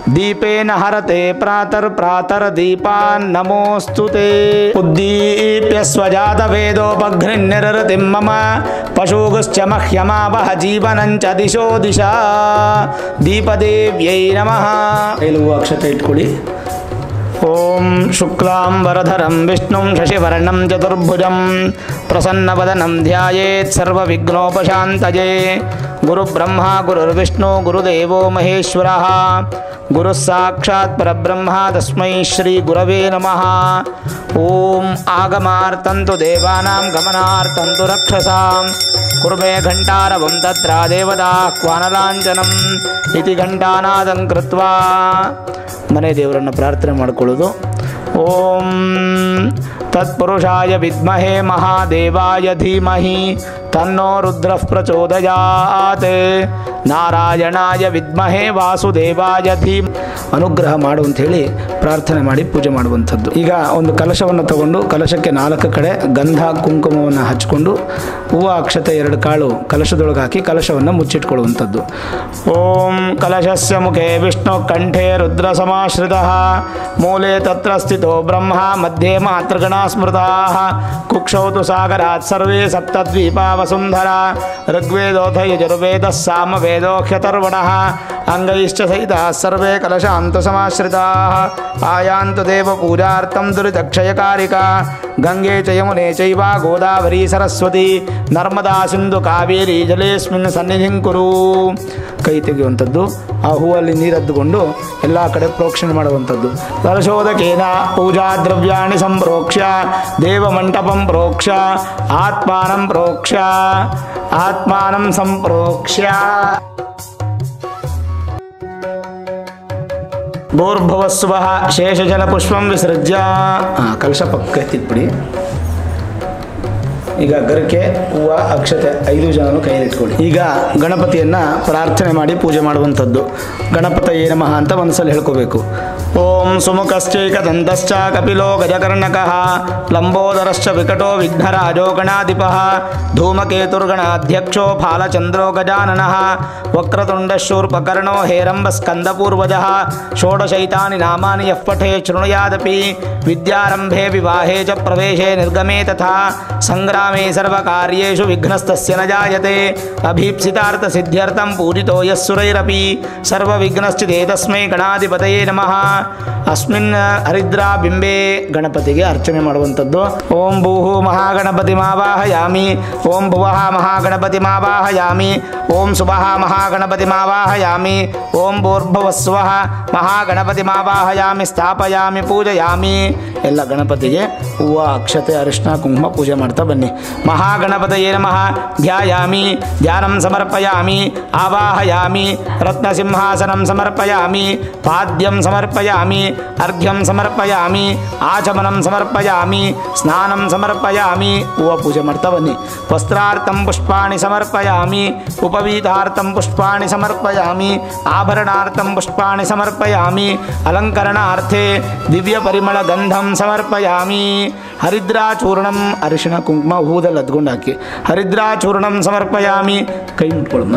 दीपेन हरते प्रातर्दीपान् नमोऽस्तुते उद्दीप्य स्वजातवेदोपघ्निर्निरृतिं मम पशुगुश्च मह्यमावह जीवनं च दिशो दिशा दीपदेव्यै नमः अक्षते इट्ಕೊಳ್ಳಿ ओम शुक्लांबरधरं विष्णुं शशिवर्णं चतुर्भुजं प्रसन्नवदनं ध्यायेत् सर्वविघ्नोपशान्तये गुरुब्रह्मा गुरुर्विष्णु गुरुदेवो महेश्वरः गुरुः साक्षात् परब्रह्म तस्मै श्री गुरवे नमः। ओम आगमार्तं तु देवानां गमनार्तं तु रक्षसां कुर्मे घण्टारवं तत्र देवताह्वानलाञ्छनम् इति घण्टानादं कृत्वा मने देवरನ್ನು ಪ್ರಾರ್ಥನೆ ಮಾಡಿಕೊಳ್ಳೋದು। ಓಂ ತತ್ಪುರುಷಾಯ ವಿದ್ಮಹೇ ಮಹಾದೇವಾಯ ಧೀಮಹಿ ತನ್ನೋ ರುದ್ರಃ ಪ್ರಚೋದಯಾತ್ ನಾರಾಯಣಾಯ ವಿದ್ಮಹೇ ವಾಸುದೇವಾಯ ಧೀಮ್ ಅನುಗ್ರಹ ಮಾಡು ಅಂತ ಹೇಳಿ ಪ್ರಾರ್ಥನೆ ಮಾಡಿ ಪೂಜೆ ಮಾಡುವಂಥದ್ದು। ಈಗ ಒಂದು ಕಲಶವನ್ನು ತಗೊಂಡು ಕಲಶಕ್ಕೆ 4 ಕಡೆ ಗಂಧ ಕುಂಕುಮವನ್ನು ಹಚ್ಚಿಕೊಂಡು ಹೂವು ಅಕ್ಷತೆ 2 ಕಾಳು ಕಲಶದೊಳಗೆ ಹಾಕಿ ಕಲಶವನ್ನು ಮುಚ್ಚಿಟ್ಕೊಳ್ಳುವಂಥದ್ದು। ಓಂ ಕಲಶಸ್ಯ ಮುಖೇ ವಿಷ್ಣು ಕಂಠೆ ರುದ್ರ ಸಮಾಶ್ರಿತಃ ಮೂಲೆ ತತ್ರ ಸ್ಥಿತೋ ಬ್ರಹ್ಮ ಮಧ್ಯೆ ಮಾತೃಗಣಾ ಸ್ಮೃತಾಃ ಕುಕ್ಷೌ ತು ಸಾಗರಾತ್ ಸರ್ವೇ ಸಪ್ತದ್ವೀಪಾ ವಸುಂಧರಾ ಋಗ್ವೇದೋಥ ಯಜುರ್ವೇದಃ ಸಾಮವೇದೋಖ್ಯತರ್ವಣಃ ಅಂಗೈಶ್ಚ ಸಹಿತಾಃ ಸರ್ವೇ ಕಲಶಾಂತ ಸಮಾಶ್ರಿತಾಃ ಆಯಾಂತು ದೇವ ಪೂಜಾರ್ಥಂ ದುರಿತಕ್ಷಯಕಾರಿಕಾ ಗಂಗೆ ಚ ಯಮುನೆ ಚೈವ ಗೋದಾವರಿ ಸರಸ್ವತಿ ನರ್ಮದಾ ಸಿಂಧು ಕಾವೇರಿ ಜಲೇಸ್ಮಿನ್ ಸನ್ನಿಧಿಂ ಕುರು ಕೈ ತೆಗೆಯುವಂಥದ್ದು। ಆ ಹೂವಲ್ಲಿ ನೀರದ್ದುಕೊಂಡು ಎಲ್ಲ ಕಡೆ ಪ್ರೋಕ್ಷಣೆ ಮಾಡುವಂಥದ್ದು। ಕಲಶೋದಕೇನ ಪೂಜಾ ದ್ರವ್ಯಾಣಿ ಸಂಪ್ರೋಕ್ಷ್ಯ ದೇವಮಂಟಪಂ ಪ್ರೋಕ್ಷ್ಯ ಆತ್ಮಾನಂ ಸಂಪ್ರೋಕ್ಷ್ಯ ಭೂರ್ಭುವಸ್ವಃ ಶೇಷಜಲಪುಷ್ಪಂ ವಿಸೃಜ್ಯ ಕಲಶ ಪಕ್ಕ ಎತ್ತಿಟ್ಬಿಡಿ। ಈಗ ಗರಕೆ ಹೂವು ಅಕ್ಷತೆ 5 ಜನನು ಕೈಲಿಟ್ಕೊಳ್ಳಿ। ಈಗ ಗಣಪತಿಯನ್ನು ಪ್ರಾರ್ಥನೆ ಮಾಡಿ ಪೂಜೆ ಮಾಡುವಂಥದ್ದು। ಗಣಪತಯೇ ನಮಃ ಅಂತ ಒಂದ್ಸಲ ಹೇಳ್ಕೋಬೇಕು। ಓಂ ಸುಮುಖಶ್ಚೈಕದಂತಶ್ಚ ಕಪಿಲೋ ಗಜಕರ್ಣಕಃ ಲಂಬೋದರಶ್ಚ ವಿಕಟೋ ವಿಘ್ನರಾಜೋ ಗಣಾಧಿಪಃ ಧೂಮಕೇತುರ್ಗಣಾಧ್ಯಕ್ಷೋ ಫಾಲಚಂದ್ರೋ ಗಜಾನನಃ ವಕ್ರತುಂಡಶೂರ್ಪಕರ್ಣೋ ಹೇರಂಬಸ್ಕಂದಪೂರ್ವಜಃ ಷೋಡಶೈತಾನಿ ನಾಮಾನಿ ಯಃ ಪಠೇ ಶೃಣುಯಾದಪಿ ವಿದ್ಯಾರಂಭೆ ವಿವಾಹೇ ಚ ಪ್ರವೇಶೇ ನಿರ್ಗಮೇ ತಥಾ ಸಂಗ್ರಾಮೇ ಸರ್ವಕಾರ್ಯೇಷು ವಿಘ್ನಸ್ತಸ್ಯ ನ ಜಾಯತೆ ಅಭೀಪ್ಸಿತಾರ್ಥ ಸಿದ್ಧ್ಯರ್ಥಂ ಪೂಜಿತೋ ಯಸ್ಸುರೈರಪಿ ಸರ್ವವಿಘ್ನಶ್ಚಿದೇ ತಸ್ಮೈ ಗಣಾಧಿಪತಯೇ ನಮಃ। ಅಸ್ಮಿನ್ ಹರಿದ್ರಾ ಬಿಂಬೆ ಗಣಪತಿಗೆ ಅರ್ಚನೆ ಮಾಡುವಂಥದ್ದು। ಓಂ ಭೂಃ ಮಹಾಗಣಪತಿಮಾವಾಹಯಾಮಿ ಓಂ ಭುವಃ ಮಹಾಗಣಪತಿಮಾವಾಹಯಾಮಿ ಓಂ ಸುಭಃ ಮಹಾಗಣಪತಿಮಾವಾಹಯಾಮಿ ಓಂ ಭೂರ್ಭುವಸ್ವಃ ಮಹಾಗಣಪತಿಮಾವಾಹಯಾಮಿ ಸ್ಥಾಪಯಾಮಿ ಪೂಜಯಾಮಿ। ಎಲ್ಲ ಗಣಪತಿಗೆ ಹೂವು ಅಕ್ಷತೆ ಅರಿಶಿನ ಕುಂಕುಮ ಪೂಜೆ ಮಾಡ್ತಾ ಬನ್ನಿ। ಮಹಾಗಣಪತಯೇ ನಮಃ ಧ್ಯಾಯಾಮಿ ಧ್ಯಾನಂ ಸಮರ್ಪಯಾಮಿ ಆವಾಹಯಾಮಿ ರತ್ನಸಿಂಹಾಸನಂ ಸಮರ್ಪಯಾಮಿ ಪಾದ್ಯಂ ಸಮರ್ಪಯಾಮಿ ಅರ್ಘ್ಯಂ ಸಮರ್ಪಯಾಮಿ ಆಚಮನಂ ಸಮರ್ಪಯಾಮಿ ಸ್ನಾನಂ ಸಮರ್ಪಯಾಮಿ ಹೂವು ಪೂಜೆ ಮಾಡ್ತಾ ಬನ್ನಿ। ವಸ್ತ್ರಾರ್ಥಂ ಪುಷ್ಪಾಣಿ ಸಮರ್ಪಯಾಮಿ ಉಪವೀತಾರ್ಥಂ ಪುಷ್ಪಾಣಿ ಸಮರ್ಪಯಾಮಿ ಆಭರಣಾರ್ಥಂ ಪುಷ್ಪಾಣಿ ಸಮರ್ಪಯಾಮಿ ಅಲಂಕರಣಾರ್ಥೇ ದಿವ್ಯ ಪರಿಮಳ ಗಂಧಂ ಸಮರ್ಪಯಾಮಿ। ಹರಿದ್ರಾಚೂರ್ಣಂ ಅರಿಶಿಣ ಕುಂಕುಮ ಹೂದಲ್ಲಿ ಅದ್ಕೊಂಡು ಹಾಕಿ ಹರಿದ್ರಾಚೂರ್ಣಂ ಸಮರ್ಪಯಾಮಿ ಕೈ ಮುಟ್ಕೊಳ್ಳಮ್ಮ।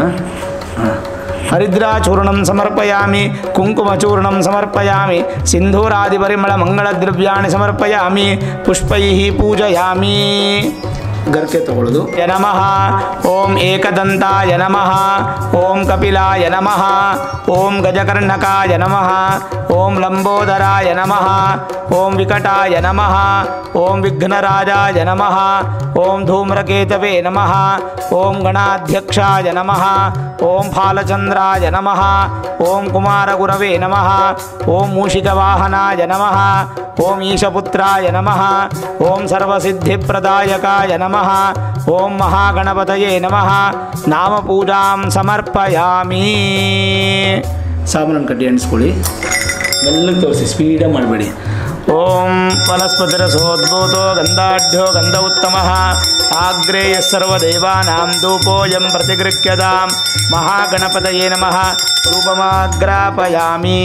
ಹರಿದ್ರಾಚೂರ್ಣಂ ಸಮರ್ಪಯಾಮಿ ಕುಂಕುಮಚೂರ್ಣಂ ಸಮರ್ಪಯಾಮಿ ಸಿಂಧೂರಾದಿಪರಿಮಳ ಮಂಗಳದ್ರವ್ಯಾಣಿ ಸಮರ್ಪಯಾಮಿ ಪುಷ್ಪೈಃ ಪೂಜಯಾಮಿ। ಗರ್ಕೆ ತಗೊಳ್ಳೋದು। ನಮಃ ಓಂ ಏಕದಂತಾಯ ನಮಃ ಓಂ ಕಪಿಲಾಯ ನಮಃ ಓಂ ಗಜಕರ್ಣಕಾಯ ನಮಃ ಓಂ ಲಂಬೋದರಾಯ ನಮಃ ಓಂ ವಿಕಟಾಯ ನಮಃ ಓಂ ವಿಘ್ನರಾಜಾಯ ನಮಃ ಓಂ ಧೂಮ್ರಕೇತವೇ ನಮಃ ಓಂ ಗಣಾಧ್ಯಕ್ಷಾಯ ನಮಃ ಓಂ ಫಾಲಚಂದ್ರಾಯ ನಮಃ ಓಂ ಕುಮಾರಗುರವೇ ನಮಃ ಓಂ ಮೂಷಿಕವಾಹನಾಯ ನಮಃ ಓಂ ಈಶಪುತ್ರಾಯ ನಮಃ ಓಂ ಸರ್ವಸಿದ್ಧಿಪ್ರದಾಯಕಾಯ ನಮಃ ಓಂ ಮಹಾಗಣಪತಯೇ ನಮಃ ನಾಮ ಪೂಜಾಂ ಸಮರ್ಪಯಾಮಿ। ಸಾಬೂನನ್ನು ಕಟ್ಟಿ ಎಣಿಸ್ಕೊಳ್ಳಿ, ಮೆಲ್ಲಗೆ ತೋರಿಸಿ, ಸ್ಪೀಡಾಗಿ ಮಾಡಬೇಡಿ। ಓಂ ವನಸ್ಪತಿರಸೋದ್ಭೂತೋ ಗಂಧಾಢ್ಯೋ ಗಂಧ ಉತ್ತಮಃ ಆಗ್ರೇಯ ಸರ್ವದೇವಾನಾಂ ಧೂಪೋಯಂ ಪ್ರತಿಗೃಹ್ಯತಾಂ ಮಹಾಗಣಪತಯೇ ನಮಃ ರೂಪಮಾಗ್ರಾಪಯಾಮಿ।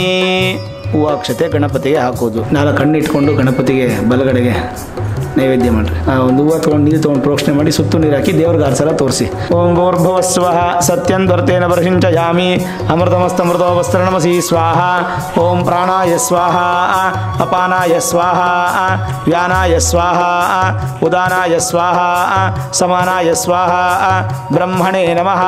ಹೂವು ಅಕ್ಷತೆ ಗಣಪತಿಗೆ ಹಾಕೋದು। 4 ಕಣ್ಣು ಇಟ್ಕೊಂಡು ಗಣಪತಿಗೆ ಬಲಗಡೆಗೆ ನೈವೇದ್ಯ ಮಾಡಿರಿ. ಒಂದು ಹೂವು ತೊಗೊಂಡು ನೀರು ತೊಗೊಂಡು ಪ್ರೋಕ್ಷಣೆ ಮಾಡಿ ಸುತ್ತು ನೀರು ಹಾಕಿ ದೇವ್ರಿಗೆ 6 ಸಲ ತೋರಿಸಿ. ಓಂ ಭೂರ್ಭುವಸ್ವಃ ಸತ್ಯಂ ದ್ವರ್ತೇನ ಪರಿಶಿಂಚಯಾಮಿ ಅಮೃತಮಸ್ತಮೃತೋಪಸ್ತರಣಮಸಿ ಸ್ವಾಹ. ಓಂ ಪ್ರಾಣಾಯ ಸ್ವಾಹ ಅಪಾನಾಯ ಸ್ವಾಹ ವ್ಯಾನಾಯ ಸ್ವಾಹ ಉದಾನಾಯ ಸ್ವಾಹ ಸಮಾನಾಯ ಸ್ವಾಹ. ಬ್ರಹ್ಮಣೇ ನಮಃ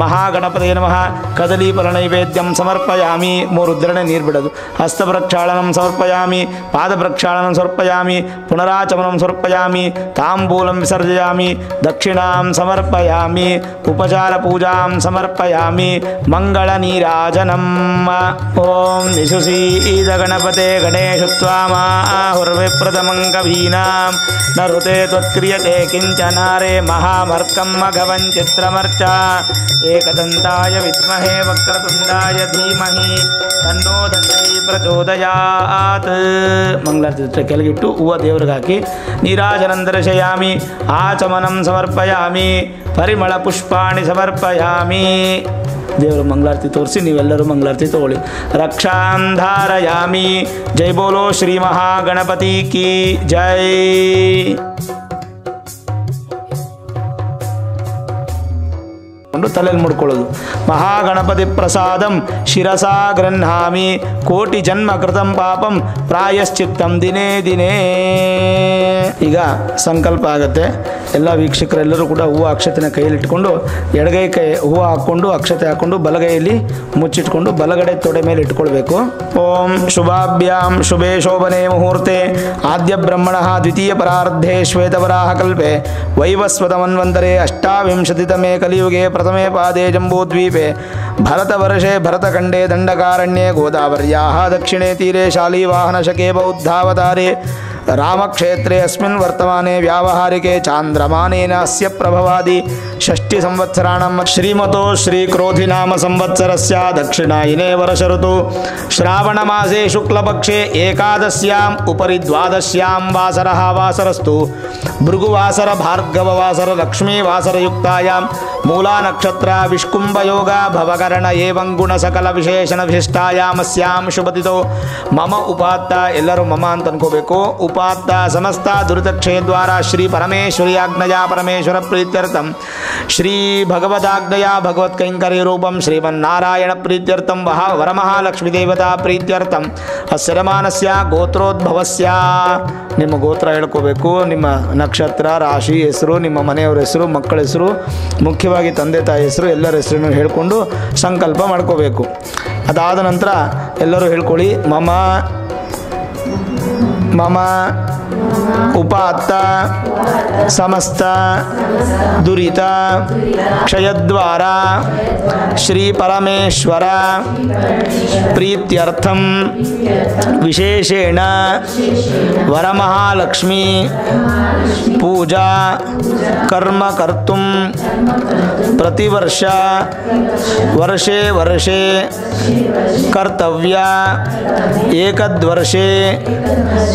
ಮಹಾಗಣಪತೇ ನಮಃ. ಕದಲೀಫಲ ನೈವೇದ್ಯಂ ಸಮರ್ಪಯಾಮಿ. 3 ಉದ್ರಣೆ ನೀರು ಬಿಡೋದು. ಹಸ್ತ ಪ್ರಕ್ಷಾಳನಂ ಸಮರ್ಪಯಾಮಿ, ಪಾದ ಪ್ರಕ್ಷಾಳನಂ ಸಮರ್ಪಯಾಮಿ, ಪುನರಾಚಮನಂ ಸಮರ್ಪಯಾಮಿ, ತಾಂಬೂಲಂ ವಿಸರ್ಜಯಾಮಿ, ದಕ್ಷಿಣಾಂ ಸಮರ್ಪಯಾಮಿ, ಉಪಚಾರ ಪೂಜಾಂ ಸಮರ್ಪಯಾಮಿ, ಮಂಗಳ ನೀರಾಜನಂ. ಓಂ ನಿಶುಸೀದ ಗಣಪತೆ ಗಣೇಶತ್ವಾಮಾಹುರ್ವಿಪ್ರಥಮಂ ಕವೀನಾಂ ನ ಋತೆ ತ್ವತ್ಕ್ರಿಯತೆ ಕಿಂಚನಾರೇ ಮಹಾಮರ್ಕಂ ಮಘವಂ ಚಿತ್ರಮರ್ಚ. ಏಕದಂತಾಯ ವಿದ್ಮಹೇ ವಕ್ರತುಂಡಾಯ ಧೀಮಹಿ ತನ್ನೋ ದಂತಿ ಪ್ರಚೋದಯಾತ್. ಮಂಗಳಾರತಿ ಕೆಳಗಿಟ್ಟು ಹೂವು ದೇವ್ರಿಗೆ ಹಾಕಿ ನೀರಾಜನಂ ದರ್ಶಯಾಮಿ, ಆಚಮನಂ ಸಮರ್ಪಯಾಮಿ, ಪರಿಮಳ ಪುಷ್ಪಾಣಿ ಸಮರ್ಪಯಾಮಿ. ದೇವರು ಮಂಗಳಾರತಿ ತೋರಿಸಿ ನೀವೆಲ್ಲರೂ ಮಂಗಳಾರತಿ ತಗೊಳ್ಳಿ. ರಕ್ಷಾಂ ಧಾರಯಾಮಿ. ಜೈ ಬೋಲೋ ಶ್ರೀ ಮಹಾಗಣಪತಿ ಕಿ ಜೈ. ತಲೆಯಲ್ಲಿ ಮುಡ್ಕೊಳ್ಳೋದು. ಮಹಾಗಣಪತಿ ಪ್ರಸಾದಂ ಶಿರಸಾ ಗೃಹ್ಣಾಮಿ, ಕೋಟಿ ಜನ್ಮ ಕೃತಂ ಪಾಪಂ ಪ್ರಾಯಶ್ಚಿತ್ತಂ ದಿನೇ ದಿನೇ. ಈಗ ಸಂಕಲ್ಪ ಆಗುತ್ತೆ. ಎಲ್ಲ ವೀಕ್ಷಕರೆಲ್ಲರೂ ಕೂಡ ಹೂವು ಅಕ್ಷತೆನ ಕೈಯಲ್ಲಿಟ್ಕೊಂಡು ಎಡಗೈ ಕೈ ಹೂವು ಹಾಕ್ಕೊಂಡು ಅಕ್ಷತೆ ಹಾಕ್ಕೊಂಡು ಬಲಗೈಯಲ್ಲಿ ಮುಚ್ಚಿಟ್ಕೊಂಡು ಬಲಗಡೆ ತೊಡೆ ಮೇಲೆ ಇಟ್ಕೊಳ್ಬೇಕು. ಓಂ ಶುಭಾಭ್ಯಾಂ ಶುಭೇ ಶೋಭನೆ ಮುಹೂರ್ತೆ ಆದ್ಯ ಬ್ರಹ್ಮಣ ದ್ವಿತೀಯ ಪರಾರ್ಧೆ ಶ್ವೇತವರಾಹ ಕಲ್ಪೆ ವೈವಸ್ವತ ಮನ್ವಂತರೆ ಅಷ್ಟಾವಿಂಶತಿತಮೇ ಕಲಿಯುಗೆ ಪ್ರಥಮೆ ಪಾದೇ ಜಂಬೂದ್ವೀಪೆ ಭರತವರ್ಷೆ ಭರತಖಂಡೇ ದಂಡಕಾರಣ್ಯೆ ಗೋದಾವರ್ಯಾಃ ದಕ್ಷಿಣೇ ತೀರೆ ಶಾಲಿವಾಹನಶಕೆ ಬೌದ್ಧಾವತಾರೆ ರಾಮಕ್ಷೇತ್ರೆ ಅಸ್ಮಿನ್ ವರ್ತಮಾನೆ ವ್ಯಾವಹಾರಿಕೆ ಚಾಂದ್ರಮಾನೇನ ಅಸ್ಯ ಪ್ರಭವಾದಿ ಷಷ್ಠಿ ಸಂವತ್ಸರಾಣಂ ಶ್ರೀಮತೋ ಶ್ರೀಕ್ರೋಧಿನಾಮ ಸಂವತ್ಸರಸ್ಯ ದಕ್ಷಿಣಾಯಿನೇ ವರ್ಷ ಋತು ಶ್ರಾವಣ ಮಾಸೆ ಶುಕ್ಲಪಕ್ಷೆ ಏಕಾದಶ್ಯಾಂ ಉಪರಿ ದ್ವಾದಶ್ಯಾಂ ವಾಸರಃ ವಾಸರಸ್ತು ಭೃಗುವಾಸರ ಭಾರ್ಗವವಾಸರ ಲಕ್ಷ್ಮೀವಾಸರಯುಕ್ತಾಯಾಂ ಮೂಲಾ ನಕ್ಷತ್ರ ವಿಷ್ಕುಂಭಯೋಗ ಭವಕರಣ ಏವಂ ಗುಣ ಸಕಲ ವಿಶೇಷಣ ವಿಶಿಷ್ಟಾಯಾಮಸ್ಯಾಂ ಶುಭತಿತೋ ಮಮ ಉಪಾತ್ತ. ಎಲ್ಲರೂ ಮಮ ಅಂತ ಅನ್ಕೋಬೇಕು. ಉಪಾತ್ತ ಸಮಸ್ತ ದುರಿತಕ್ಷಯದ್ವಾರ ಶ್ರೀ ಪರಮೇಶ್ವರಿಯಾಜ್ಞೆಯ ಪರಮೇಶ್ವರ ಪ್ರೀತ್ಯರ್ಥಂ ಶ್ರೀ ಭಗವದಾಜ್ಞೆಯ ಭಗವತ್ಕೈಂಕರ್ಯ ರೂಪಂ ಶ್ರೀಮನ್ನಾರಾಯಣ ಪ್ರೀತ್ಯರ್ಥಂ ವರಮಹಾಲಕ್ಷ್ಮೀ ದೇವತಾ ಪ್ರೀತ್ಯರ್ಥಂ ಅಸ್ಯರಮಾನಸ್ಯ ಗೋತ್ರೋದ್ಭವಸ್ಯ. ನಿಮ್ಮ ಗೋತ್ರ ಹೇಳ್ಕೋಬೇಕು. ನಿಮ್ಮ ನಕ್ಷತ್ರ ರಾಶಿ ಹೆಸರು, ನಿಮ್ಮ ಮನೆಯವರ ಹೆಸರು, ಮಕ್ಕಳ ಹೆಸರು, ಮುಖ್ಯವಾಗಿ ತಂದೆ ತಾಯಿ ಹೆಸರು, ಎಲ್ಲರ ಹೆಸರನ್ನು ಹೇಳ್ಕೊಂಡು ಸಂಕಲ್ಪ ಮಾಡ್ಕೋಬೇಕು. ಅದಾದ ನಂತರ ಎಲ್ಲರೂ ಹೇಳ್ಕೊಳ್ಳಿ. ಮಮ ಮಮ ಉಪಾತ್ತ ಸಮಸ್ತ ದುರಿತ ಕ್ಷಯದ್ವಾರ ಶ್ರೀ ಪರಮೇಶ್ವರ ಪ್ರೀತ್ಯರ್ಥಂ ವಿಶೇಷೇಣ ವರಮಹಾಲಕ್ಷ್ಮೀ ಪೂಜಾ ಕರ್ಮ ಕರ್ತುಂ ಪ್ರತಿವರ್ಷ ವರ್ಷೇ ವರ್ಷೇ ಕರ್ತವ್ಯ ಏಕದ್ವರ್ಷೇ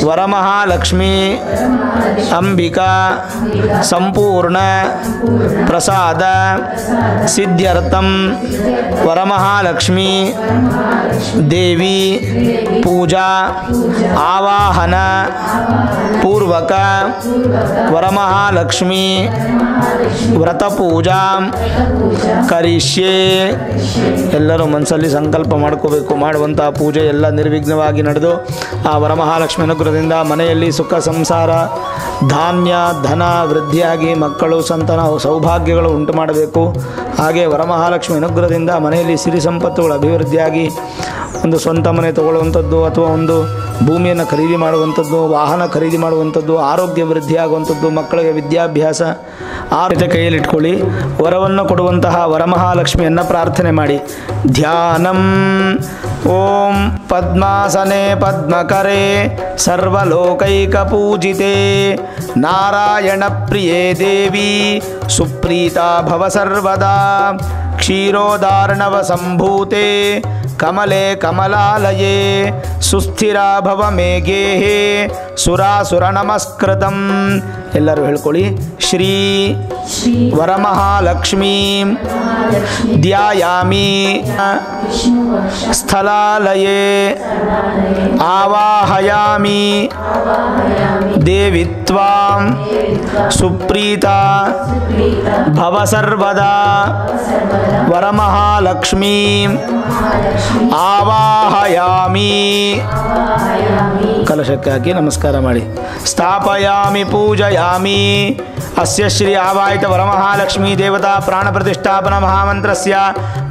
ವರಮಹಾಲಕ್ಷ್ಮೀ ಅಂಬಿಕಾ ಸಂಪೂರ್ಣ ಪ್ರಸಾದ ಸಿದ್ಧ್ಯರ್ಥಂ ವರಮಹಾಲಕ್ಷ್ಮೀ ದೇವಿ ಪೂಜಾ ಆವಾಹನ ಪೂರ್ವಕ ವರಮಹಾಲಕ್ಷ್ಮೀ ವ್ರತ ಪೂಜಾ ಕರಿಷ್ಯೆ. ಎಲ್ಲರೂ ಮನಸ್ಸಲ್ಲಿ ಸಂಕಲ್ಪ ಮಾಡ್ಕೋಬೇಕು. ಮಾಡುವಂಥ ಪೂಜೆ ಎಲ್ಲ ನಿರ್ವಿಘ್ನವಾಗಿ ನಡೆದು ಆ ವರಮಹಾಲಕ್ಷ್ಮಿ ಅನುಗ್ರಹದಿಂದ ಮನೆಯಲ್ಲಿ ಸುಖ ಸಂಸಾರ ಧಾನ್ಯ ಧನ ವೃದ್ಧಿಯಾಗಿ ಮಕ್ಕಳು ಸಂತಾನ ಸೌಭಾಗ್ಯಗಳು ಉಂಟು ಮಾಡಬೇಕು. ಹಾಗೆ ವರಮಹಾಲಕ್ಷ್ಮಿ ಅನುಗ್ರಹದಿಂದ ಮನೆಯಲ್ಲಿ ಸಿರಿ ಸಂಪತ್ತುಗಳು ಅಭಿವೃದ್ಧಿಯಾಗಿ ಒಂದು ಸ್ವಂತ ಮನೆ ತಗೊಳ್ಳುವಂಥದ್ದು ಅಥವಾ ಒಂದು ಭೂಮಿಯನ್ನು ಖರೀದಿ ಮಾಡುವಂಥದ್ದು, ವಾಹನ ಖರೀದಿ ಮಾಡುವಂಥದ್ದು, ಆರೋಗ್ಯ ವೃದ್ಧಿಯಾಗುವಂಥದ್ದು, ಮಕ್ಕಳಿಗೆ ವಿದ್ಯಾಭ್ಯಾಸ ಆ ರೀತಿ ಕೈಯಲ್ಲಿ ಇಟ್ಕೊಳ್ಳಿ. ವರವನ್ನು ಕೊಡುವಂತಹ ವರಮಹಾಲಕ್ಷ್ಮಿಯನ್ನು ಪ್ರಾರ್ಥನೆ ಮಾಡಿ. ಧ್ಯಾನಂ ಓಂ ಪದ್ಮಾಸನೆ ಪದ್ಮಕರೆ ಸರ್ವಲೋಕೈಕಪೂಜಿತೆ ನಾರಾಯಣ ಪ್ರಿಯೇ ದೇವಿ ಸುಪ್ರೀತಾ ಭವ ಸರ್ವದಾ ಕ್ಷೀರೋದಾರ್ಣವ ಸಂಭೂತೆ ಕಮಲೆ ಕಮಲಾಲಯೇ ಸುಸ್ಥಿರಾ ಭವ ಮೇಘೇಹೇ ಸುರಾಸುರ ನಮಸ್ಕೃತಂ. ಎಲ್ಲರೂ ಹೇಳ್ಕೊಳ್ಳಿ. ಶ್ರೀ ವರಮಹಾಲಕ್ಷ್ಮೀ ಧ್ಯಾಯಾಮಿ ಸ್ಥಳಾಲಯೇ ಆವಾಹಯಾಮಿ ದೇವಿ ತ್ವಾಂ ಸುಪ್ರೀತಾ ಭವ ಸರ್ವದಾ ವರಮಹಾಲಕ್ಷ್ಮೀ ಆವಾಹಯಾಮಿ. ಕಲಶಕ್ಕೆ ಹಾಕಿ ನಮಸ್ಕಾರ ಮಾಡಿ. ಸ್ಥಾಪಯಾಮಿ ಪೂಜಯಾಮಿ. ಅಸ್ಯ ಶ್ರೀ ಆವಾಹಿತ ವರಮಹಾಲಕ್ಷ್ಮೀ ದೇವತಾ ಪ್ರಾಣ ಪ್ರತಿಷ್ಠಾಪನ ಮಹಾಮಂತ್ರಸ್ಯ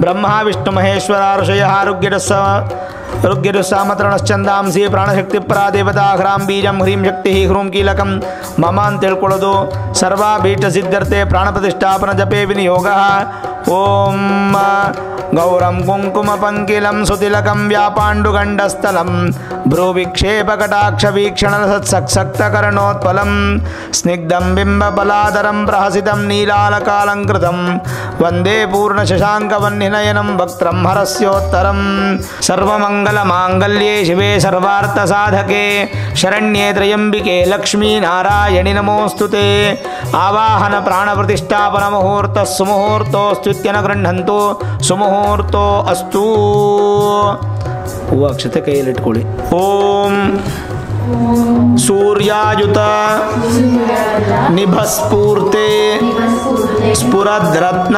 ಬ್ರಹ್ಮ ವಿಷ್ಣು ಮಹೇಶ್ವರ ಋಷಯಃ ಋಗ್ಯದುಸ್ಸಾಮತರಣಶ್ಚಂದಾಂಸಿ ಪ್ರಾಣಶಕ್ತಿ ಪರಾ ದೇವತಾ ಹ್ರಾಂ ಬೀಜಂ ಹ್ರೀಂ ಶಕ್ತಿ ಹ್ರೂಂ ಕೀಲಕಂ ಮಮ ಅಂತ ಹೇಳ್ಕೊಳ್ಳೋದು. ಸರ್ವಾಭೀಷ್ಟ ಸಿದ್ಧರ್ತೆ ಪ್ರಾಣ ಪ್ರತಿಷ್ಠಾಪನ ಜಪೇ ವಿನಿಯೋಗ. ಓಂ ಗೌರಂ ಕುಂಕುಮ ಪಂಕಿಲಂ ಸುತಿಲಕಂ ವ್ಯಾಪಾಂಡುಗಂಡಸ್ಥಲಂ ಭ್ರೂವಿಕ್ಷೇಪಕಟಾಕ್ಷ ವೀಕ್ಷಣ ಸತ್ಸಕ್ತಕರಣೋತ್ಪಲಂ ಸ್ನಿಗ್ಧಂ ಬಿಂಬಫಲಾಧರಂ ಪ್ರಹಸಿತಂ ನೀಲಾಲಕಾಲಂಕೃತಂ ವಂದೇ ಪೂರ್ಣ ಶಶಾಂಕವನ್ನಿನಯನಂ ವಕ್ತ್ರಂ ಹರಸ್ಯೋತ್ತರಂ. ಸರ್ವಮಂಗಲ ಮಾಂಗಲ್ಯೇ ಶಿವೆ ಸರ್ವಾರ್ಥ ಸಾಧಕೆ ಶರಣ್ಯೇ ತ್ರಯಂಬಿಕೆ ಲಕ್ಷ್ಮೀ ನಾರಾಯಣಿ ನಮೋಸ್ತುತೆ. ಆವಾಹನ ಪ್ರಾಣ ಪ್ರತಿಷ್ಠಾಪನ ಮುಹೂರ್ತ ಸುಮುಹೂರ್ತೋಸ್ತ್ಯುತ್ಯನ ಗೃಹಂತು ಸುಮುಹೂರ್ತೋ ಅಸ್ತೂ. ಹೂವು ಅಕ್ಷತೆ ಕೈಯಲ್ಲಿಟ್ಕೊಳ್ಳಿ. ಓಂ ಸೂರ್ಯಾಯುತ ನಿಭಸ್ಫೂರ್ತೆ ಸ್ಫುರದ್ರತ್ನ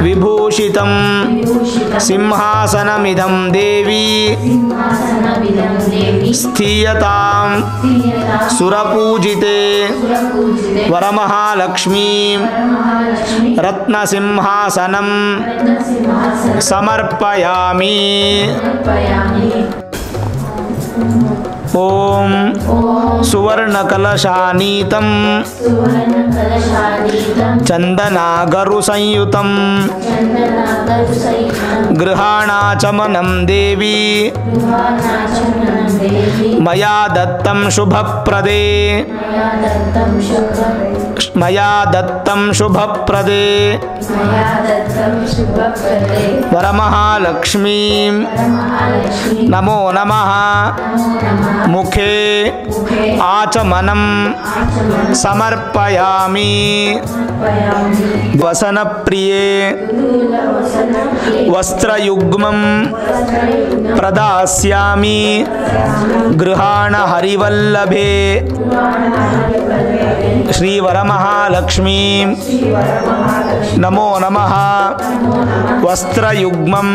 ವಿಭೂಷಿತಂ ಸಿಂಹಾಸನಮಿದಂ ದೇವಿ ಸ್ಥೀಯತಾಂ ಸುರಪೂಜಿತೆ ವರಮಹಾಲಕ್ಷ್ಮೀ ರತ್ನಸಿಂಹಾಸನಂ ಸಮರ್ಪಯಾಮಿ. ಓಂ ಸುವರ್ಣಕಲಶಾನೀತಂ ಚಂದನಾಗರು ಸಂಯುತಂ ಗೃಹಾಣಾಚಮನಂ ದೇವಿ ಮಯಾ ದತ್ತಂ ಶುಭಪ್ರದೇ ವರಮಹಾಲಕ್ಷ್ಮೀ ನಮೋ ನಮಃ. ಮುಖೇ ಆಚಮನಂ ಸಮರ್ಪಯಾಮಿ. ವಸನಪ್ರಿಯೇ ವಸ್ತ್ರಯುಗ್ಮಂ ಪ್ರದಾಸ್ಯಾಮಿ. ಗೃಹಾಣ ಹರಿವಲ್ಲಭೆ ಶ್ರೀ ವರಮಹಾಲಕ್ಷ್ಮೀ ನಮೋ ನಮಃ. ವಸ್ತ್ರಯುಗ್ಮಂ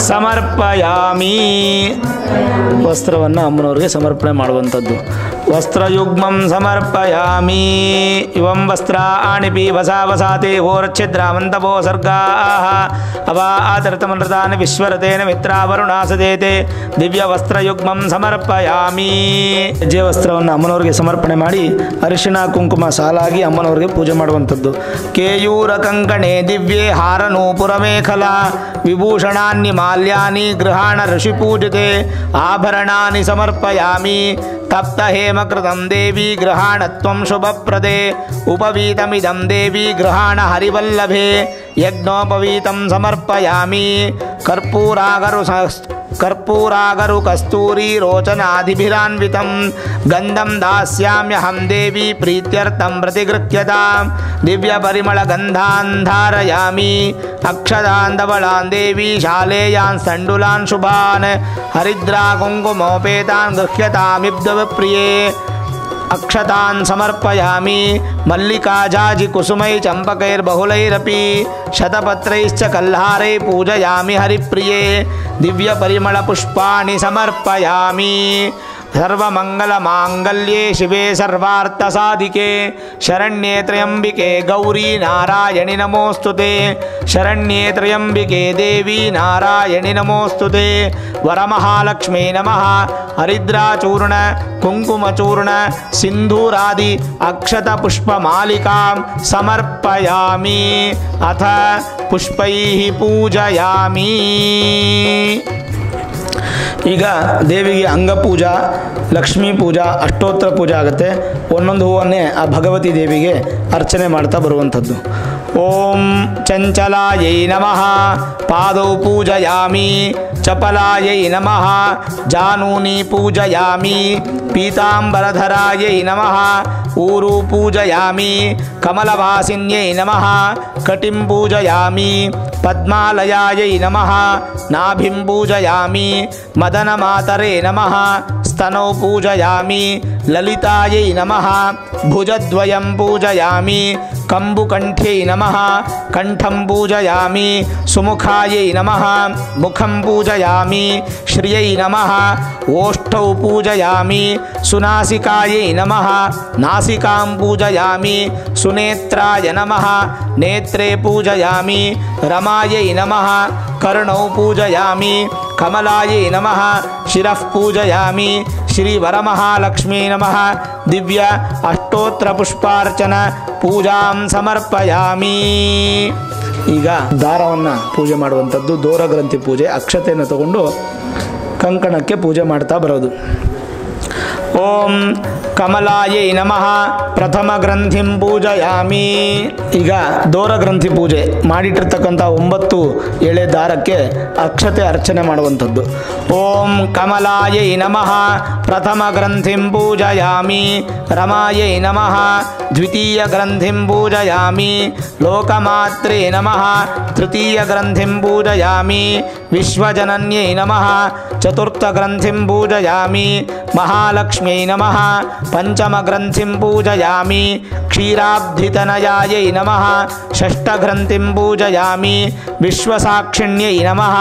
ಸಮರ್ಪಯಾಮಿ. ವಸ್ತ್ರವನ್ನು ಅಮ್ಮನವ್ರಿಗೆ ಸಮರ್ಪಣೆ ಮಾಡುವಂಥದ್ದು. ವಸ್ತ್ರಯುಗ್ಮಂ ಸಮರ್ಪಯಾಮಿ. ಇವಂ ವಸ್ತ್ರಾಣಿ ಪೀವಸಾವಸಾತೆ ಓರ್ಛಿದ್ರಾಮಂತಪೋ ಸರ್ಗಾಃ ಅವಾ ಆತರ್ತಮನೃತಾನಿ ವಿಶ್ವರತೇನ ಮಿತ್ರಾವರುಣಾಸದೇತೆ ದಿವ್ಯ ವಸ್ತ್ರಯುಗ್ಮಂ ಸಮರ್ಪಯಾಮಿ. ಹೆಜ್ಜೆ ವಸ್ತ್ರವನ್ನು ಅಮ್ಮನವ್ರಿಗೆ ಸಮರ್ಪಣೆ ಮಾಡಿ ಅರಿಶಿಣ ಕುಂಕುಮ ಸಾಲಾಗಿ ಅಮ್ಮನವ್ರಿಗೆ ಪೂಜೆ ಮಾಡುವಂಥದ್ದು. ಕೇಯೂರ ಕಂಕಣೆ ದಿವ್ಯೆ ಹಾರ ನೂಪುರ ಮೇಖಲಾ ವಿಭೂಷಣಾನ್ಯ ಮಾಲ್ಯಾನಿ ಗೃಹಾಣ ಋಷಿ ಪೂಜಿತೆ ಆಭರಣಾನಿ ಸಮರ್ಪಯಾಮಿ. ತಪ್ತ ಹೇಮಕೃತಂ ದೇವಿ ಗೃಹಾಣತ್ವಂ ಶುಭಪ್ರದೇ ಉಪವೀತಮಿದಂ ದೇವಿ ಗೃಹಾಣ ಹರಿವಲ್ಲಭೆ ಯಜ್ಞೋಪವೀತಂ ಸಮರ್ಪಯಾಮಿ. ಕರ್ಪೂರಾಗರು ಕಸ್ತೂರಿ ರೋಚನಾದಿಭಿರಾನ್ವಿತಂ ಗಂಧಂ ದಾಸ್ಯಾಮ್ಯಹಂ ದೇವಿ ಪ್ರೀತ್ಯರ್ಥಂ ಪ್ರತಿಗೃಹ್ಯತಾಂ. ದಿವ್ಯ ಪರಿಮಳ ಗಂಧಾನ್ ಧಾರಯಾಮಿ. ಅಕ್ಷತಾನ್ ಧವಳಾನ್ ದೇವಿ ಶಾಲೇಯಾನ್ ಸಂಡುಲಾನ್ ಶುಭಾನ್ ಹರಿದ್ರಾ ಕುಂಕುಮೋಪೇತಾನ್ ಗೃಹ್ಯತಾಮಿಬ್ಧವಪ್ರಿಯೇ. ಅಕ್ಷತಾನ್ ಸಮರ್ಪಯಾಮಿ. ಮಲ್ಲಿಕಾಜಾಜಿ ಕುಸುಮೈ ಚಂಪಕೈರ್ಬಹುಲೈರಪಿ ಶತಪತ್ರೈಶ್ಚ ಕಲ್ಹಾರೈ ಪೂಜಯಾಮಿ ಹರಿಪ್ರಿಯೇ. ದಿವ್ಯ ಪರಿಮಳ ಪುಷ್ಪಾಣಿ ಸಮರ್ಪಯಾಮಿ. ಸರ್ವಮಂಗಲ ಮಾಂಗಲ್ಯೇ ಶಿವೆ ಸರ್ವಾರ್ಥ ಸಾಧಿಕೆ ಶರಣ್ಯೇ ತ್ರಯಂಬಿಕೆ ಗೌರಿ ನಾರಾಯಣಿ ನಮೋಸ್ತುತೆ. ಶರಣ್ಯೇ ತ್ರಯಂಬಿಕೆ ದೇವಿ ನಾರಾಯಣಿ ನಮೋಸ್ತುತೆ. ವರಮಹಾಲಕ್ಷ್ಮೀ ನಮಃ. ಹರಿದ್ರಾಚೂರ್ಣ ಕುಂಕುಮಚೂರ್ಣ ಸಿಂಧೂರಾದಿ ಅಕ್ಷತ ಪುಷ್ಪಮಾಲಿಕಾಂ ಸಮರ್ಪಯಾಮಿ. ಅಥ ಪುಷ್ಪೈಃ ಪೂಜಯಾಮಿ. ಈಗ ದೇವಿಗೆ ಅಂಗಪೂಜಾ, ಲಕ್ಷ್ಮೀ ಪೂಜಾ, ಅಷ್ಟೋತ್ತರ ಪೂಜಾ ಆಗುತ್ತೆ. ಒಂದೊಂದು ಹೂವನ್ನೇ ಆ ಭಗವತಿ ದೇವಿಗೆ ಅರ್ಚನೆ ಮಾಡ್ತಾ ಬರುವಂಥದ್ದು. ಓಂ ಚಂಚಲಾಯೈ ನಮಃ ಪಾದೌ ಪೂಜಯಾಮಿ ಚಪಲಾಯೈ ನಮಃ ಜಾನೂನಿ ಪೂಜಯಾಮಿ ಪೀತಾಂಬರಧರಾಯೈ ನಮಃ ಊರು ಪೂಜಯಾಮಿ ಕಮಲವಾಸಿನ್ಯೈ ನಮಃ ಕಟಿಂ ಪೂಜಯಾಮಿ ಪದ್ಮಾಲಯಾಯೈ ನಮಃ ನಾಭಿಂ ಪೂಜಯಾಮಿ ಮದನಮಾತರೇ ನಮಃ ಸ್ತನೌ ಪೂಜಯಾಮಿ ಲಲಿತಾಯೈ ನಮಃ ಭುಜದ್ವಯಂ ಪೂಜಯಾಮಿ ಕಂಬುಕಂಠ್ಯೈ ನಮಃ ಕಂಠಂ ಪೂಜಯಾಮಿ ಸುಮುಖಾಯೈ ನಮಃ ಮುಖಂ ಪೂಜಯಾಮಿ ಶ್ರಿಯೈ ನಮಃ ಓಷ್ಠೌ ಪೂಜಯಾಮಿ ಸುನಾಸಿಕಾಯೈ ನಮಃ ನಾಸಿಕಾಂ ಪೂಜಯಾಮಿ ಸುನೇತ್ರಾಯ ನಮಃ ನೇತ್ರೇ ಪೂಜಯಾಮಿ ರಮಾಯೈ ನಮಃ ಕರ್ಣೌ ಪೂಜಯಾಮಿ ಕಮಲಾಯೈ ನಮಃ ಶಿರಃ ಪೂಜಯಾಮಿ ಶ್ರೀ ವರಮಹಾಲಕ್ಷ್ಮೀ ನಮಃ ದಿವ್ಯ ಅಷ್ಟೋತ್ರ ಪುಷ್ಪಾರ್ಚನ ಪೂಜಾಂ ಸಮರ್ಪಯಾಮಿ. ಈಗ ದಾರವನ್ನು ಪೂಜೆ ಮಾಡುವಂಥದ್ದು ದೋರಗ್ರಂಥಿ ಪೂಜೆ. ಅಕ್ಷತೆಯನ್ನು ತಗೊಂಡು ಕಂಕಣಕ್ಕೆ ಪೂಜೆ ಮಾಡ್ತಾ ಬರೋದು. ಓಂ ಕಮಲಾಯೈ ನಮಃ ಪ್ರಥಮ ಗ್ರಂಥಿಂ ಪೂಜಯಾಮಿ. ಈಗ ದೋರಗ್ರಂಥಿ ಪೂಜೆ ಮಾಡಿಟ್ಟಿರ್ತಕ್ಕಂಥ 9 ಎಳೆ ದಾರಕ್ಕೆ ಅಕ್ಷತೆ ಅರ್ಚನೆ ಮಾಡುವಂಥದ್ದು. ಓಂ ಕಮಲಾಯೈ ನಮಃ ಪ್ರಥಮ ಗ್ರಂಥಿಂ ಪೂಜಯಾಮಿ ರಮಾಯೈ ನಮಃ ದ್ವಿತೀಯ ಗ್ರಂಥಿಂ ಪೂಜಯಾಮಿ ಲೋಕಮಾತ್ರೇ ನಮಃ ತೃತೀಯ ಗ್ರಂಥಿಂ ಪೂಜಯಾಮಿ ವಿಶ್ವಜನನ್ಯೈ ನಮಃ ಚತುರ್ಥ ಗ್ರಂಥಿಂ ಪೂಜಯಾಮಿ ಮಹಾಲಕ್ಷ್ಮ್ಯೈ ನಮಃ ಪಂಚಮ ಗ್ರಂಥಿಂ ಪೂಜಯಾಮಿ ಕ್ಷೀರಾಬ್ಧಿತನಯಾಯೈ ನಮಃ ಷಷ್ಠ ಗ್ರಂಥಿಂ ಪೂಜಯಾಮಿ ವಿಶ್ವಸಾಕ್ಷಿಣ್ಯೈ ನಮಃ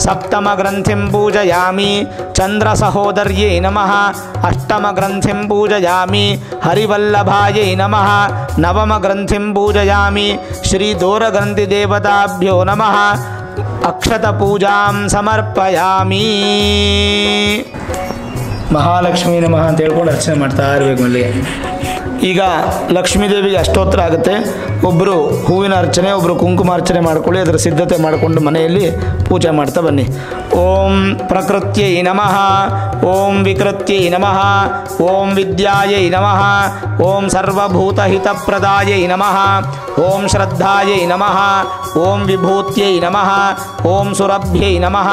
ಸಪ್ತಮ ಗ್ರಂಥಿಂ ಪೂಜಯಾಮಿ ಚಂದ್ರ ಸಹೋದರ್ಯೈ ನಮಃ ಅಷ್ಟಮ ಗ್ರಂಥಿಂ ಪೂಜಯಾಮಿ ಹರಿವಲ್ಲಭಾಯೈ ನಮಃ ನವಮ ಗ್ರಂಥಿಂ ಪೂಜಯಾಮಿ ಶ್ರೀ ದೋರಗ್ರಂಥಿ ದೇವತಾಭ್ಯೋ ನಮಃ ಅಕ್ಷತ ಪೂಜಾಂ ಸಮರ್ಪಯಾಮಿ. ಮಹಾಲಕ್ಷ್ಮೀ ನಮಃ ಅಂತ ಹೇಳ್ಕೊಂಡು ಅರ್ಚನೆ ಮಾಡ್ತಾ ಇರಬೇಕು ಮಲ್ಲಿಗೆ. ಈಗ ಲಕ್ಷ್ಮೀದೇವಿಗೆ ಅಷ್ಟೋತ್ತರ ಆಗುತ್ತೆ. ಒಬ್ಬರು ಹೂವಿನ ಅರ್ಚನೆ, ಒಬ್ಬರು ಕುಂಕುಮಾರ್ಚನೆ ಮಾಡ್ಕೊಳ್ಳಿ. ಅದರ ಸಿದ್ಧತೆ ಮಾಡಿಕೊಂಡು ಮನೆಯಲ್ಲಿ ಪೂಜೆ ಮಾಡ್ತಾ ಬನ್ನಿ. ಓಂ ಪ್ರಕೃತ್ಯೈ ನಮಃ ಓಂ ವಿಕೃತ್ಯೈ ನಮಃ ಓಂ ವಿದ್ಯಾಯೈ ನಮಃ ಓಂ ಸರ್ವಭೂತಹಿತಪ್ರದಾಯೈ ನಮಃ ಓಂ ಶ್ರದ್ಧಾಯೈ ನಮಃ ಓಂ ವಿಭೂತ್ಯೈ ನಮಃ ಓಂ ಸುರಭ್ಯೈ ನಮಃ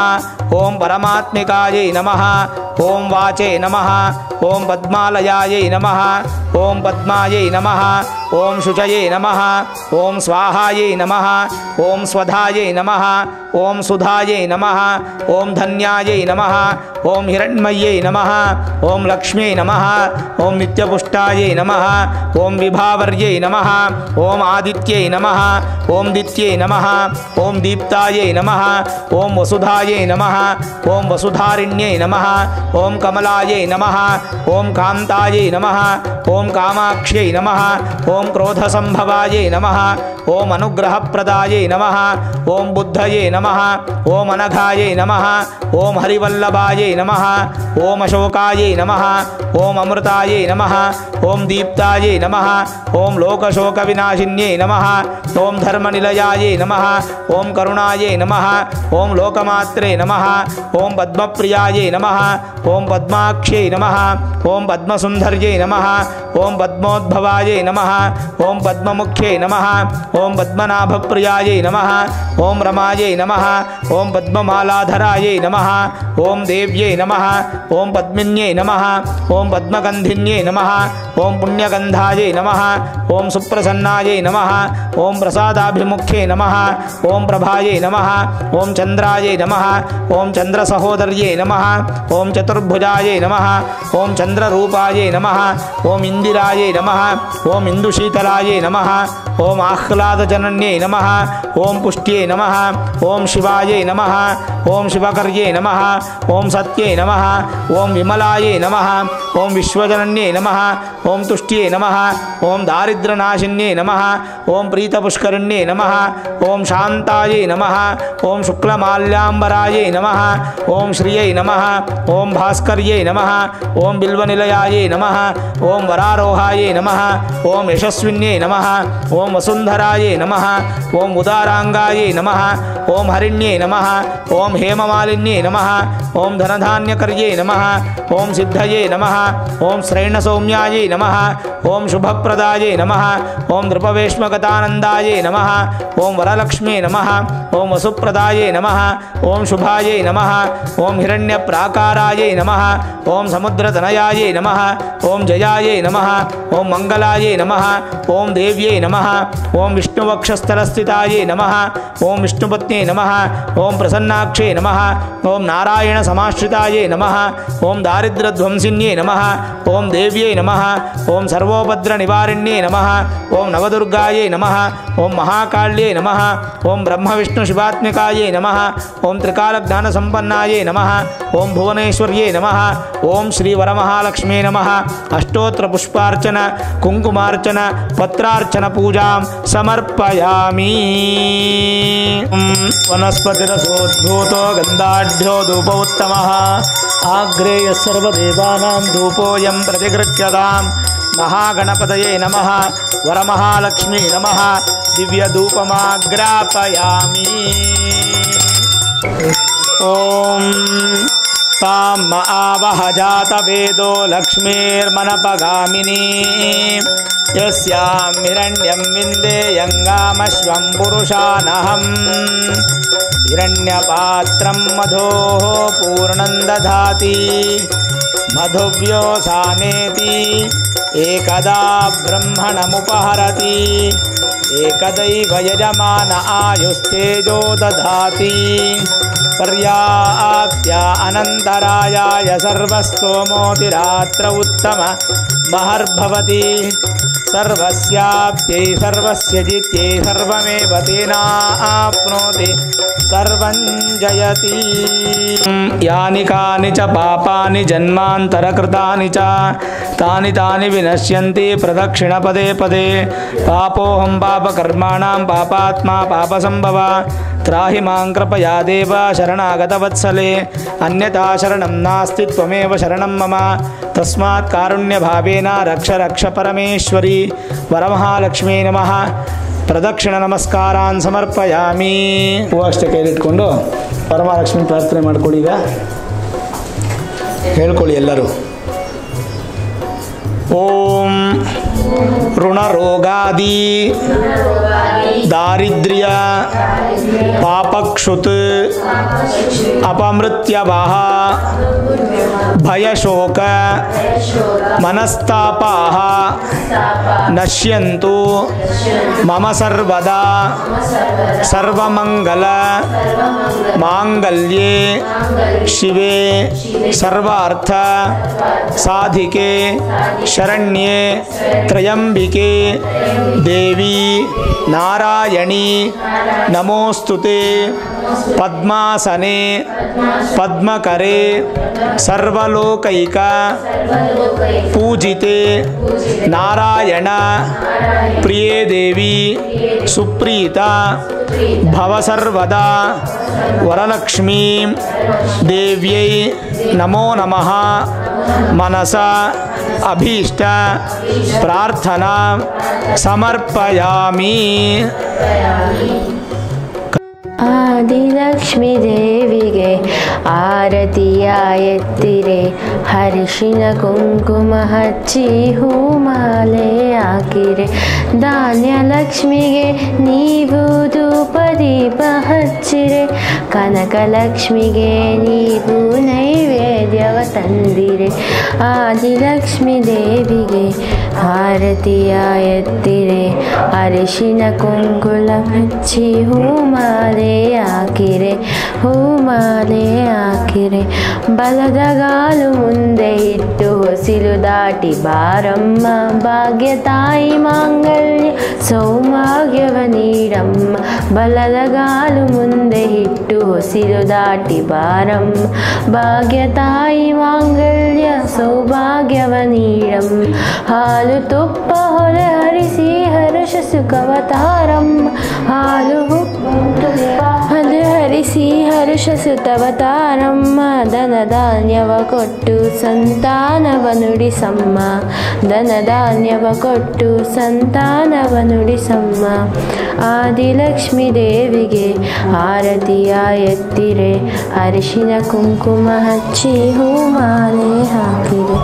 ಓಂ ಪರಮಾತ್ಮಿಕಾಯೈ ನಮಃ ಓಂ ವಾಚೈ ನಮಃ ಓಂ ಪದ್ಮಾಲಯಾಯೈ ನಮಃ ಓಂ ಪದ್ಮಾಯೈ ನಮಃ ಓಂ ಶುಚಯೈ ನಮಃ ಓಂ ಸ್ವಾಹಾಯೈ ನಮಃ ಓಂ ಸ್ವಧಾಯೈ ನಮಃ ಓಂ ಸುಧಾಯೈ ನಮಃ ಓಂ ಧನ್ಯಾಯೈ ನಮಃ ಓಂ ಹಿರಣ್ಮಯ್ಯೈ ನಮಃ ಓಂ ಲಕ್ಷ್ಮ್ಯೈ ನಮಃ ಓಂ ನಿತ್ಯಪುಷ್ಟಾಯೈ ನಮಃ ಓಂ ವಿಭಾವರ್ಯೈ ನಮಃ ಓಂ ಆದಿತ್ಯೈ ನಮಃ ಓಂ ದಿತ್ಯೈ ನಮಃ ಓಂ ದೀಪ್ತಾಯೈ ನಮಃ ಓಂ ವಸುಧಾಯೈ ನಮಃ ಓಂ ವಸುಧಾರಿಣ್ಯೈ ನಮಃ ಓಂ ಕಮಲಾಯೈ ನಮಃ ಓಂ ಕಾಂತಾಯೈ ನಮಃ ಓಂ ಕಾಮಾಕ್ಷ್ಯೈ ನಮಃ ಓಂ ಕ್ರೋಧಸಂಭವಾಯೈ ನಮಃ ಓಂ ಅನುಗ್ರಹಪ್ರದಾಯೈ ನಮಃ ಓಂ ಬುದ್ಧಯೇ ನಮಃ ಓಂ ಅನಘಾಯೈ ನಮಃ ಓಂ ಹರಿವಲ್ಲಭಾಯೈ ನಮಃ ಓಂ ಅಶೋಕಾಯೈ ನಮಃ ಓಂ ಅಮೃತಾಯೈ ನಮಃ ಓಂ ದೀಪ್ತಾಯೈ ನಮಃ ಓಂ ಲೋಕಶೋಕವಿನಾಶಿನ್ಯೈ ನಮಃ ಓಂ ಧರ್ಮನಿಲಯಾಯೈ ನಮಃ ಓಂ ಕರುಣಾಯೈ ನಮಃ ಓಂ ಲೋಕಮಾತ್ರೇ ನಮಃ ಓಂ ಪದ್ಮಪ್ರಿಯಾಯೈ ನಮಃ ಓಂ ಪದ್ಮಾಕ್ಷೈ ನಮಃ ಓಂ ಪದ್ಮಸುಂದರ್ಯೈ ನಮಃ ಓಂ ಪದ್ಮೋದ್ಭವಾಯೈ ನಮಃ ಓಂ ಪದ್ಮಮುಖ್ಯೈ ನಮಃ ಓಂ ಪದ್ಮನಾಭಪ್ರಿಯಾಯೈ ನಮಃ ಓಂ ರಮಾಯೈ ನಮಃ ಓಂ ಪದ್ಮಮಾಲಾಧರಾಯೈ ನಮಃ ಓಂ ದೇವ್ಯೈ ನಮಃ ಓಂ ಪದ್ಮಿನ್ಯೈ ನಮಃ ಓಂ ಪದ್ಮಗಂಧಿನ್ಯೈ ನಮಃ ಓಂ ಪುಣ್ಯಗಂಧಾಯೈ ನಮಃ ಓಂ ಸುಪ್ರಸನ್ನಾಯೈ ನಮಃ ಓಂ ಪ್ರಸಾದಾಭಿಮುಖ್ಯೈ ನಮಃ ಓಂ ಪ್ರಭಾಯೈ ನಮಃ ಓಂ ಚಂದ್ರಾಯೈ ನಮಃ ಓಂ ಚಂದ್ರಸಹೋದರ್ಯೈ ನಮಃ ಓಂ ಚತುರ್ಭುಜಾಯೈ ನಮಃ ಓಂ ಚಂದ್ರರೂಪಾಯೈ ನಮಃ ಓಂ ಇಂದಿರಾಯೈ ನಮಃ ಓಂ ಇಂದುಶೀತಲಾಯೈ ನಮಃ ಓಂ ಆಹ್ಲಾದಜನನ್ಯೈ ನಮಃ ಓಂ ಪುಷ್ಟ್ಯೈ ನಮಃ ಓಂ ಶಿವಾಯೈ ನಮಃ ಓಂ ಶಿವಕರ್ಯೈ ನಮಃ ಓಂ ಸತ್ಯೈ ನಮಃ ಓಂ ವಿಮಲಾಯೈ ನಮಃ ಓಂ ವಿಶ್ವಜನನ್ಯೈ ನಮಃ ಓಂ ತುಷ್ಟ್ಯೈ ನಮಃ ಓಂ ದಾರಿದ್ರ್ಯನಾಶಿನ್ಯೈ ನಮಃ ಓಂ ಪ್ರೀತಪುಷ್ಕರಣ್ಯೈ ನಮಃ ಓಂ ಶಾಂತಾಯೈ ನಮಃ ಓಂ ಶುಕ್ಲಮಾಲ್ಯಾಂಬರಾಯೈ ನಮಃ ಓಂ ಶ್ರಿಯೈ ನಮಃ ಓಂ ಭಾಸ್ಕರ್ಯೈ ನಮಃ ಓಂ ಬಿಲ್ವನಿಲಯಾಯೈ ನಮಃ ಓಂ ವರಾರೋಹಾಯೈ ನಮಃ ಓಂ ಯಶಸ್ವಿನ್ಯೈ ನಮಃ ಓಂ ಓಂ ವಸುಂಧರಾಯೇ ನಮಃ ಓಂ ಉದಾರಾಂಗಾಯೇ ನಮಃ ಓಂ ಹರಿಣ್ಯೇ ನಮಃ ಓಂ ಹೇಮಮಾಲಿನ್ಯೇ ನಮಃ ಓಂ ಧನಧಾನ್ಯಕರ್ಯೇ ನಮಃ ಓಂ ಸಿದ್ಧಯೇ ನಮಃ ಓಂ ಶ್ರೈಣಸೌಮ್ಯಾಯೇ ನಮಃ ಓಂ ಶುಭಪ್ರದಾಯೇ ನಮಃ ಓಂ ನೃಪವೇಶ್ಮಗತಾನಂದಾಯೇ ನಮಃ ಓಂ ವರಲಕ್ಷ್ಮೇ ನಮಃ ಓಂ ವಸುಪ್ರದಾಯೇ ನಮಃ ಓಂ ಶುಭಾಯೇ ನಮಃ ಓಂ ಹಿರಣ್ಯಪ್ರಾಕಾರಾಯೇ ನಮಃ ಓಂ ಸಮುದ್ರತನಯಾಯೇ ನಮಃ ಓಂ ಜಯಾಯೇ ನಮಃ ಓಂ ಮಂಗಲಾಯೇ ನಮಃ ಓಂ ದೇವ್ಯೇ ನಮಃ ಓಂ ವಿಷ್ಣುವಕ್ಷಸ್ಥಲಸ್ಥಿತಾಯೇ ನಮಃ ಓಂ ವಿಷ್ಣುಪತ್ನೇ ನಮಃ ಓಂ ಪ್ರಸನ್ನಾಕ್ಷೇ ನಮಃ ಓಂ ನಾರಾಯಣ ಸಮಾಶ್ರಿತಾಯೇ ನಮಃ ಓಂ ದಾರಿದ್ರ್ಯಧ್ವಂಸಿನ್ಯೇ ನಮಃ ಓಂ ದೇವ್ಯೇ ನಮಃ ಓಂ ಸರ್ವೋಪದ್ರ ನಿವಾರಿಣ್ಯೇ ನಮಃ ಓಂ ನವದುರ್ಗಾಯೇ ನಮಃ ಓಂ ಮಹಾಕಾಳ್ಯೇ ನಮಃ ಓಂ ಬ್ರಹ್ಮವಿಷ್ಣು ಶಿವಾತ್ಮಿಕಾಯೇ ನಮಃ ಓಂ ತ್ರಿಕಾಲಜ್ಞಾನಸಂಪನ್ನಾಯೇ ನಮಃ ಓಂ ಭುವನೇಶ್ವರ್ಯೇ ನಮಃ ಓಂ ಶ್ರೀ ವರಮಹಾಲಕ್ಷ್ಮೇ ನಮಃ ಅಷ್ಟೋತ್ರ ಪುಷ್ಪಾರ್ಚನ ಕುಂಕುಮಾರ್ಚನ ಪತ್ರಾರ್ಚನ ಪೂಜಾಂ ಸಮರ್ಪಯಾಮಿ. ವನಸ್ಪತಿರಸೋದ್ಭೂತೋ ಗಂಧಾಢ್ಯೋ ಧೂಪೋತ್ತಮಃ ಆಗ್ರೇಯ ಸರ್ವದೇವಾನಾಂ ಧೂಪೋಯಂ ಪ್ರತಿಗೃಹ್ಯತಾಂ. ಮಹಾಗಣಪತಯೇ ನಮಃ ವರಮಹಾಲಕ್ಷ್ಮೀ ನಮಃ ದಿವ್ಯಧೂಪಮಾಗ್ರಾಪಯಾಮಿ. ಓಂ ತಾಂ ಆವಹ ಜಾತವೇದೋ ಲಕ್ಷ್ಮೀರ್ಮನಪಗಾಮಿನಿ ಯಸ್ಯಾಂ ಹಿರಣ್ಯಂ ವಿಂದೇಯಂಗಾಮಶ್ವಂ ಪುರುಷಾನಹಂ ಹಿರಣ್ಯಪಾತ್ರಂ ಮಧೋಃ ಪೂರ್ಣಂ ದಧಾತಿ ಮಧುವ್ಯೋಸಾನೇತಿ ಏಕದಾ ಬ್ರಹ್ಮಣಮುಪಹರತಿ ಏಕದೈವ ಯಜಮಾನ ಆಯುಸ್ತೇಜೋ ದಧಾತಿ ಪರ್ಯಾಪ್ತ್ಯ ಅನಂತರಾಯಾಯ ಸರ್ವಸ್ತೋಮೋತಿರಾತ್ರ ಉತ್ತಮ ಮಹರ್ಭವತಿ ಸರ್ವಸ್ಯಾಪ್ತ್ಯೈ ಸರ್ವಸ್ಯ ಜಿತ್ಯೈ ಸರ್ವಮೇವ ತೇನಾಪ್ನೋತಿ ಸರ್ವಂ ಜಯತಿ. ಯಾನಿ ಕಾನಿ ಚ ಪಾಪಾನಿ ಜನ್ಮಾಂತರಕೃತಾನಿ ಚ ತಾನಿ ತಾನಿ ವಿನಶ್ಯಂತಿ ಪ್ರದಕ್ಷಿಣ ಪದೇ ಪದೇ. ಪಾಪೋಹಂ ಪಾಪಕರ್ಮಾಣಾಂ ಪಾಪಾತ್ಮಾ ಪಾಪಸಂಭವ ತ್ರಾಹಿ ಮಾಂ ಕೃಪಯಾ ದೇವ ಶರಣಾಗತವತ್ಸಲೆ. ಅನ್ಯಥಾ ಶರಣಂ ನಾಸ್ತಿ ತ್ವಮೇವ ಶರಣಂ ಮಮ ತಸ್ಮಾತ್ ಕಾರುಣ್ಯಭಾವೇನ ರಕ್ಷ ರಕ್ಷ ಪರಮೇಶ್ವರಿ. ವರಮಹಾಲಕ್ಷ್ಮೀ ನಮಃ. ಪ್ರದಕ್ಷಿಣ ನಮಸ್ಕಾರಾನ್ ಸಮರ್ಪಯಾಮಿ. ಹೂ ಅಷ್ಟೇ ಕೈಲಿಟ್ಕೊಂಡು ವರಮಹಾಲಕ್ಷ್ಮಿ ಪ್ರಾರ್ಥನೆ ಮಾಡ್ಕೊಳ್ಳಿ. ಈಗ ಹೇಳ್ಕೊಳ್ಳಿ ಎಲ್ಲರೂ. ಓಂ ಋಣರೋಗಾದಿ ದಾರಿದ್ರ್ಯ ಪಾಪಕ್ಷುತ್ ಅಪಮೃತ್ಯವಾಹ ಭಯಶೋಕ ಮನಸ್ತಾಪಾಃ ನಶ್ಯಂತು ಮಮ ಸರ್ವದಾ ಸರ್ವಮಂಗಲ ಮಾಂಗಲ್ಯೆ ಶಿವೆ ಸರ್ವಾರ್ಥ ಸಾಧಿಕೆ ಶರಣ್ಯೆ ತ್ರಯಂಬಿಕೆ ದೇವಿ ನಾರಾಯಣಿ ನಮೋಸ್ತುತೆ. ಪದ್ಮಾಸನೆ ಪದ್ಮಕರೆ ಸರ್ವಲೋಕೈಕ ಪೂಜಿತೆ ನಾರಾಯಣ ಪ್ರಿಯೇ ದೇವಿ ಸುಪ್ರೀತ ಭವ ಸರ್ವದಾ ವರಲಕ್ಷ್ಮೀ ದೇವ್ಯೈ ನಮೋ ನಮಃ. ಮನಸ ಅಭೀಷ್ಟ ಪ್ರಾರ್ಥನಾ ಸಮರ್ಪಯಾಮಿ. ಆದಿಲಕ್ಷ್ಮೀ ದೇವಿಗೆ ಆರತಿಯ ಎತ್ತಿರೆ ಹರಿಶಿನ ಕುಂಕುಮ ಹಚ್ಚಿ ಹೂಮಾಲೆ ಹಾಕಿರೆ. ಧಾನ್ಯಲಕ್ಷ್ಮಿಗೆ ನೀವು ಧೂಪ ದೀಪ ಹಚ್ಚಿರೆ. ಕನಕಲಕ್ಷ್ಮಿಗೆ ನೀವು ನೈವೇದ್ಯವ ತಂದಿರೆ. ಆದಿಲಕ್ಷ್ಮೀ ದೇವಿಗೆ ಆರತಿಯ ಎತ್ತಿರೆ ಅರಿಶಿನ ಕುಂಕುಮ ಹಚ್ಚಿ ಹೂಮಾಲೆ ಹಾಕಿರೆ. ಹೂಮಾಲೆ ಹಾಕಿರೆ. ಬಲದಗಾಲು ಮುಂದೆ ಇಟ್ಟು ಹೊಸಿಲು ದಾಟಿ ಬಾರಮ್ಮ. ಭಾಗ್ಯ ತಾಯಿ ಮಾಂಗಲ್ಯ ಸೌಭಾಗ್ಯವ ನೀಡಮ್ಮ. ಬಲದಗಾಲು ಮುಂದೆ ಇಟ್ಟು ಹೊಸಿಲು ದಾಟಿ ಬಾರಮ್ಮ. ಭಾಗ್ಯ ತಾಯಿ ಮಾಂಗಲ್ಯ ಸೌಭಾಗ್ಯವ ನೀಡಮ್ಮ. ಹಾಲು ತುಪ್ಪ ಹೊರ ಹರಿಸಿ ಹರ್ಷ ಸುಖವ ತಾರಮ್ಮ. ಹಾಲು ತುಪ್ಪ ಹೊರ ಹರಿಸಿ ಹರುಷ ಸುತವತಾರಮ್ಮ ಧನ ಧಾನ್ಯವ ಕೊಟ್ಟು ಸಂತಾನವ ನುಡಿಸಮ್ಮ ಧನ ಧಾನ್ಯವ ಕೊಟ್ಟು ಸಂತಾನವ ನುಡಿಸಮ್ಮ ಆದಿಲಕ್ಷ್ಮೀ ದೇವಿಗೆ ಆರತಿಯ ಎತ್ತಿರೆ ಅರಿಶಿನ ಕುಂಕುಮ ಹಚ್ಚಿ ಹೂಮಾಲೆ ಹಾಕಿರೆ.